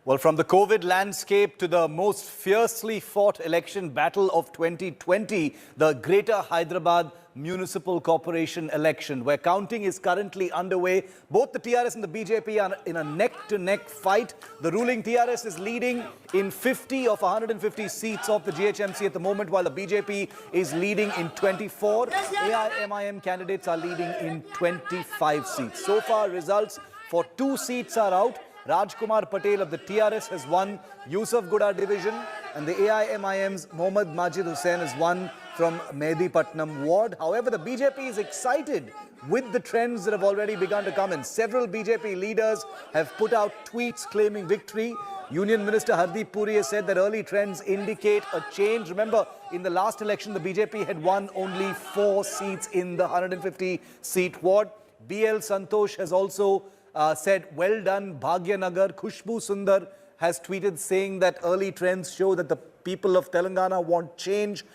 Well, from the COVID landscape to the most fiercely fought election battle of 2020, the Greater Hyderabad Municipal Corporation election, where counting is currently underway. Both the TRS and the BJP are in a neck-to-neck fight. The ruling TRS is leading in 50 of 150 seats of the GHMC at the moment, while the BJP is leading in 24. AIMIM candidates are leading in 25 seats. So far, results for 2 seats are out. Rajkumar Patel of the TRS has won Yusufgura division, and the AIMIM's Mohammad Majid Hussain has won from Mehdipatnam ward. However, the BJP is excited with the trends that have already begun to come in. Several BJP leaders have put out tweets claiming victory. Union Minister Hardeep Puri has said that early trends indicate a change. Remember, in the last election, the BJP had won only 4 seats in the 150-seat ward. BL Santosh has also said, well done, Bhagyanagar. Khushbu Sundar has tweeted saying that early trends show that the people of Telangana want change.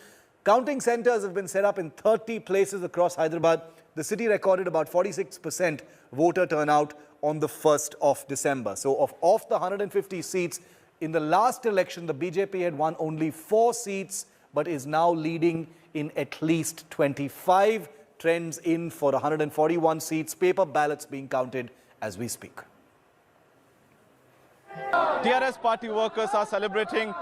Counting centers have been set up in 30 places across Hyderabad. The city recorded about 46% voter turnout on the 1st of December. So of the 150 seats, in the last election, the BJP had won only 4 seats, but is now leading in at least 25. Trends in for 141 seats, paper ballots being counted as we speak. TRS party workers are celebrating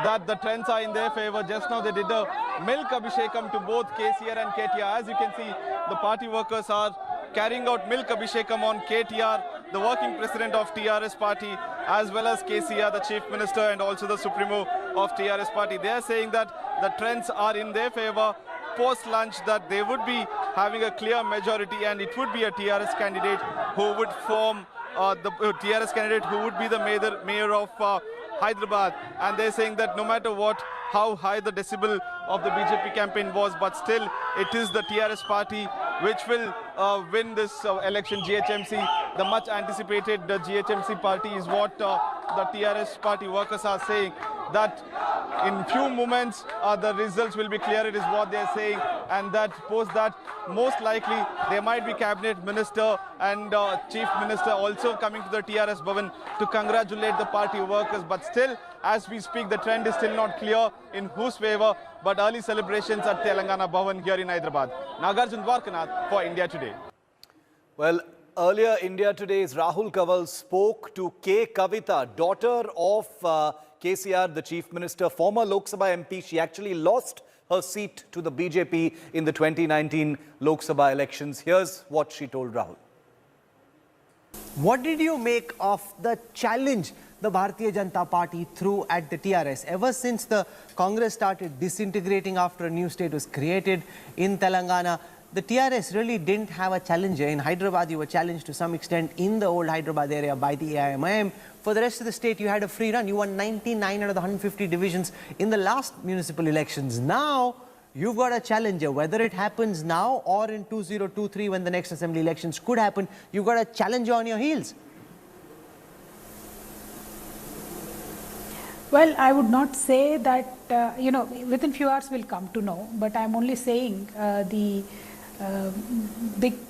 that the trends are in their favor. Just now they did a milk abhishekam to both KCR and KTR. As you can see, the party workers are carrying out milk abhishekam on KTR, the working president of TRS party, as well as KCR, the chief minister, and also the supremo of TRS party. They are saying that the trends are in their favor. Post-lunch, that they would be having a clear majority, and it would be a TRS candidate who would form the TRS candidate who would be the mayor of Hyderabad. And they're saying that no matter what, how high the decibel of the BJP campaign was, but still it is the TRS party which will win this election. GHMC, the much anticipated GHMC party, is what the TRS party workers are saying, that in few moments the results will be clear. It is what they are saying, and that post that most likely there might be cabinet minister and chief minister also coming to the TRS Bhavan to congratulate the party workers. But still, as we speak, the trend is still not clear in whose favor, but early celebrations at Telangana Bhavan here in Hyderabad. Nagarjun Dwarkanath for India Today. Well, earlier India Today's Rahul Kanwal spoke to K. Kavita, daughter of KCR, the chief minister, former Lok Sabha MP. She actually lost her seat to the BJP in the 2019 Lok Sabha elections. Here's what she told Rahul. What did you make of the challenge the Bharatiya Janata Party threw at the TRS? Ever since the Congress started disintegrating after a new state was created in Telangana, the TRS really didn't have a challenger. In Hyderabad, you were challenged to some extent in the old Hyderabad area by the AIMIM. For the rest of the state, you had a free run. You won 99 out of the 150 divisions in the last municipal elections. Now, you've got a challenger. Whether it happens now or in 2023 when the next assembly elections could happen, you've got a challenger on your heels. Well, I would not say that, within few hours we'll come to know, but I'm only saying the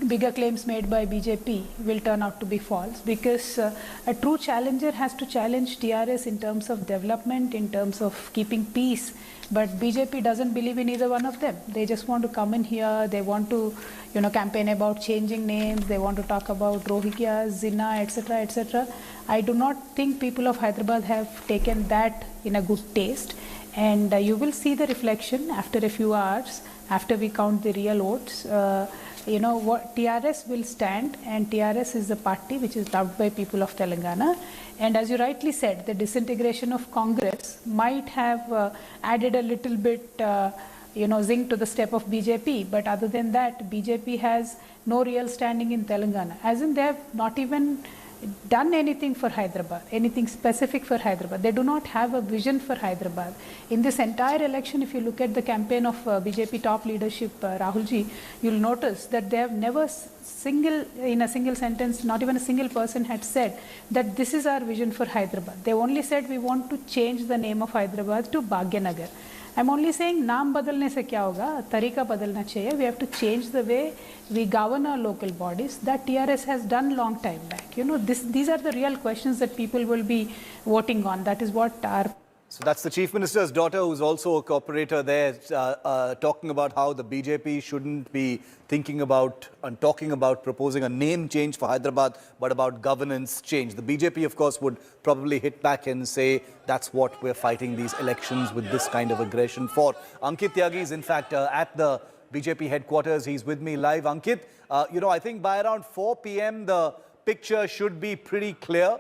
bigger claims made by BJP will turn out to be false, because a true challenger has to challenge TRS in terms of development, in terms of keeping peace. But BJP doesn't believe in either one of them. They just want to come in here, they want to, campaign about changing names, they want to talk about Rohingya, Zina, etc., etc. I do not think people of Hyderabad have taken that in a good taste. And you will see the reflection after a few hours, after we count the real votes. What TRS will stand, and TRS is the party which is loved by people of Telangana. And as you rightly said, the disintegration of Congress might have added a little bit, zing to the step of BJP. But other than that, BJP has no real standing in Telangana. As in, they have not even done anything for Hyderabad, anything specific for Hyderabad. They do not have a vision for Hyderabad. In this entire election, if you look at the campaign of BJP top leadership, Rahulji, you'll notice that they have never in a single sentence, not even a single person had said that this is our vision for Hyderabad. They only said we want to change the name of Hyderabad to Bhagyanagar. I'm only saying नाम बदलने से क्या होगा, तरीका बदलना चाहिए. We have to change the way we govern our local bodies. That TRS has done long time back. You know, these are the real questions that people will be voting on. That is what our So that's the Chief Minister's daughter, who's also a cooperator there, talking about how the BJP shouldn't be thinking about and talking about proposing a name change for Hyderabad, but about governance change. The BJP, of course, would probably hit back and say that's what we're fighting these elections with this kind of aggression for. Ankit Tyagi is, in fact, at the BJP headquarters. He's with me live. Ankit, you know, I think by around 4 p.m. the picture should be pretty clear.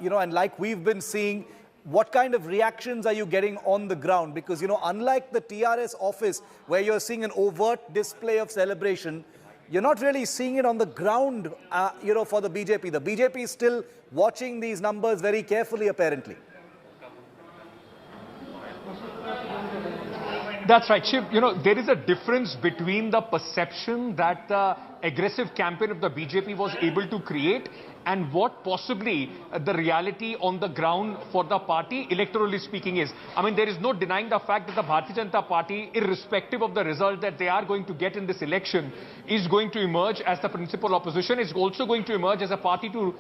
You know, and like we've been seeing, what kind of reactions are you getting on the ground? Because, you know, unlike the TRS office where you're seeing an overt display of celebration, you're not really seeing it on the ground, you know, for the BJP. The BJP is still watching these numbers very carefully, apparently. That's right, Shiv. You know, there is a difference between the perception that the aggressive campaign of the BJP was able to create and what possibly the reality on the ground for the party, electorally speaking, is. I mean, there is no denying the fact that the Bharatiya Janata Party, irrespective of the result that they are going to get in this election, is going to emerge as the principal opposition, is also going to emerge as a party to,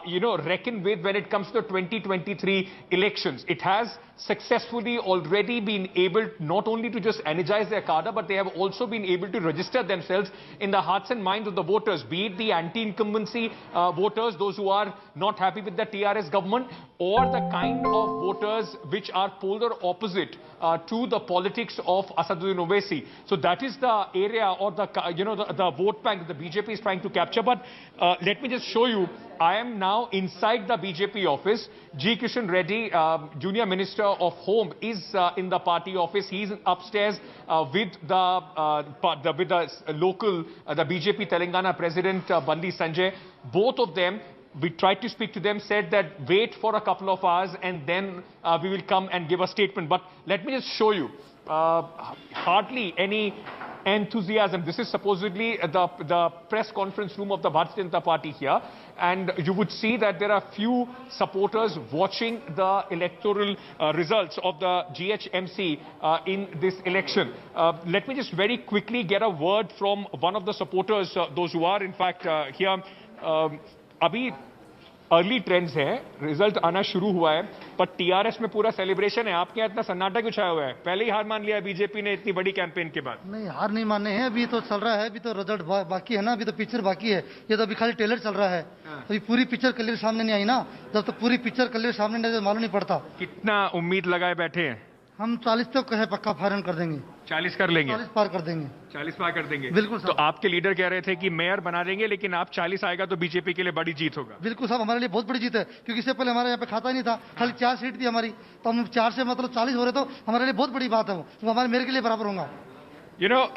you know, reckon with when it comes to the 2023 elections. It has successfully already been able not only to just energize their cadre, but they have also been able to register themselves in the hearts and minds of the voters, be it the anti-incumbency voters, those who are not happy with the TRS government, or the kind of voters which are polar opposite to the politics of Asaduddin Owaisi. So that is the area or the, you know, the vote bank that the BJP is trying to capture. But let me just show you. I am now inside the BJP office. G. Kishan Reddy, Junior Minister of Home, is in the party office. He's upstairs with the local, the BJP Telangana President Bandi Sanjay. Both of them, we tried to speak to them, said that wait for a couple of hours and then we will come and give a statement. But let me just show you. Hardly any enthusiasm. This is supposedly the press conference room of the Bharatiya Janata Party here, and you would see that there are few supporters watching the electoral results of the GHMC in this election. Let me just very quickly get a word from one of the supporters, those who are in fact here. अभी early trends है, result आना शुरू हुआ है, पर TRS में पूरा celebration है. आपके यहाँ इतना सन्नाटा क्यों छाया हुआ है? पहले ही हार मान लिया बीजेपी ने इतनी बड़ी कैंपेन के बाद. नहीं, हार नहीं माने हैं, अभी तो चल रहा है, अभी तो रिजल्ट बाकी है ना, अभी तो पिक्चर बाकी है. ये तो अभी खाली ट्रेलर चल रहा है, अभी पूरी पिक्चर क्लियर सामने नहीं आई ना. जब तक पूरी पिक्चर क्लियर सामने नहीं मालूम नहीं पड़ता. कितना उम्मीद लगाए बैठे हैं? हम 40 तक है पक्का फायरन कर देंगे. 40 कर लेंगे, 40 पार कर देंगे, 40 पार कर देंगे. बिल्कुल तो आपके लीडर कह रहे थे कि मेयर बना देंगे, लेकिन आप 40 आएगा तो बीजेपी के लिए बड़ी जीत होगा. बिल्कुल साहब, हमारे लिए बहुत बड़ी जीत है, क्योंकि इससे पहले हमारे यहाँ पे खाता ही नहीं था, खाली 4 सीट थी हमारी, तो हम 4 से मतलब 40 हो रहे, तो हमारे लिए बहुत बड़ी बात है. वो हमारे मेयर के लिए बराबर होगा. You know,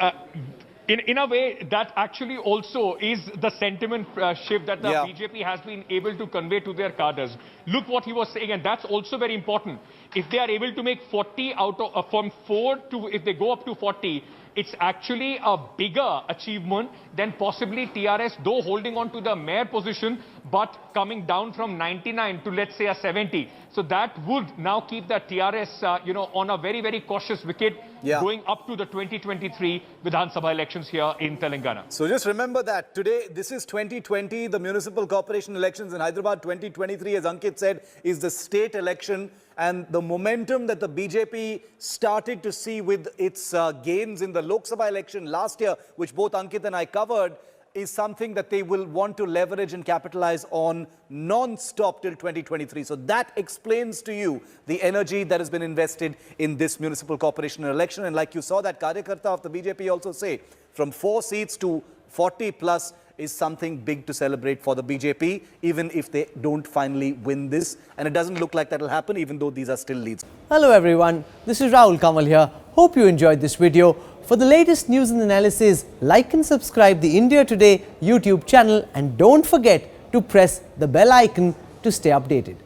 in a way, that actually also is the sentiment shift that the BJP has been able to convey to their cadres. Look what he was saying, and that's also very important. If they are able to make 40 out of, from 4 to, if they go up to 40, it's actually a bigger achievement than possibly TRS, though holding on to the mayor position, but coming down from 99 to, let's say, a 70. So that would now keep the TRS, you know, on a very, very cautious wicket going up to the 2023 Vidhan Sabha elections here in Telangana. So just remember that today, this is 2020, the municipal corporation elections in Hyderabad. 2023, as Ankit said, is the state election. And the momentum that the BJP started to see with its gains in the Lok Sabha election last year, which both Ankit and I covered, is something that they will want to leverage and capitalize on non-stop till 2023. So that explains to you the energy that has been invested in this municipal corporation election. And like you saw, that Karyakarta of the BJP also say, from 4 seats to 40 plus is something big to celebrate for the BJP, even if they don't finally win this. And it doesn't look like that will happen, even though these are still leads. Hello everyone, this is Rahul Kamal here. Hope you enjoyed this video. For the latest news and analysis, like and subscribe the India Today YouTube channel, and don't forget to press the bell icon to stay updated.